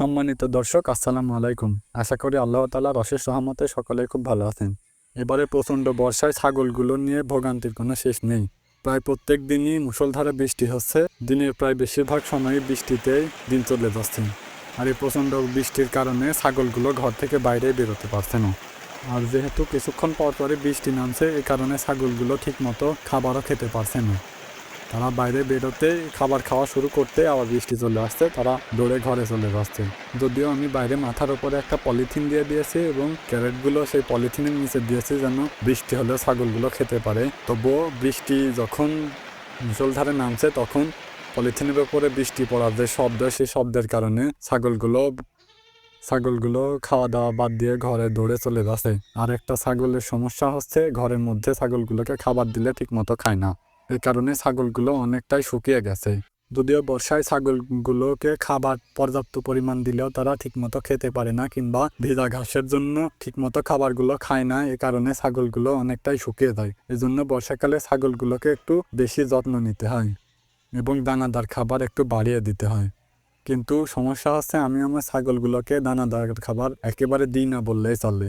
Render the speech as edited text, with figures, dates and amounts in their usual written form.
সম্মানিত দর্শক, আসসালামু আলাইকুম। আশা করি আল্লাহ তাআলার অশেষ রহমতে সকলেই খুব ভালো আছেন। এবারে প্রচণ্ড বর্ষায় ছাগলগুলো নিয়ে ভোগান্তির কোনো শেষ নেই। প্রায় প্রত্যেক দিনই মুষলধারে বৃষ্টি হচ্ছে। দিনের প্রায় বেশিরভাগ সময়ই বৃষ্টিতেই দিন চলে যাচ্ছে। আর এই প্রচণ্ড বৃষ্টির কারণে ছাগলগুলো ঘর থেকে বাইরে বেরোতে পারছে না। আর যেহেতু কিছুক্ষণ পর পরই বৃষ্টি নামছে, এই কারণে ছাগলগুলো ঠিকমতো খাবারও খেতে পারছে না। তারা বাইরে বেরোতে খাবার খাওয়া শুরু করতে আবার বৃষ্টি চলে আসছে, তারা দৌড়ে ঘরে চলে যাচ্ছে। যদিও আমি বাইরে মাথার উপরে একটা পলিথিন দিয়ে দিয়েছি এবং ক্যারেটগুলো সেই পলিথিনের নিচে দিয়েছি যেন বৃষ্টি হলেও ছাগলগুলো খেতে পারে। তবুও বৃষ্টি যখন মুষলধারে নামছে তখন পলিথিনের উপরে বৃষ্টি পড়ার যে শব্দ, সেই শব্দের কারণে ছাগলগুলো খাওয়া দাওয়া বাদ দিয়ে ঘরে দৌড়ে চলে যাচ্ছে। আর একটা ছাগলের সমস্যা হচ্ছে, ঘরের মধ্যে ছাগলগুলোকে খাবার দিলে ঠিকমতো খায় না। এই কারণে ছাগলগুলো অনেকটাই শুকিয়ে গেছে। যদিও বর্ষায় ছাগলগুলোকে খাবার পর্যাপ্ত পরিমাণ দিলেও তারা ঠিকমতো খেতে পারে না, কিংবা ভেজা ঘাসের জন্য ঠিকমতো খাবারগুলো খায় না। এই কারণে ছাগলগুলো অনেকটাই শুকিয়ে যায়। এই জন্য বর্ষাকালে ছাগলগুলোকে একটু বেশি যত্ন নিতে হয় এবং দানাদার খাবার একটু বাড়িয়ে দিতে হয়। কিন্তু সমস্যা হচ্ছে, আমি আমার ছাগলগুলোকে দানাদার খাবার একেবারে দিই না বললেই চলে।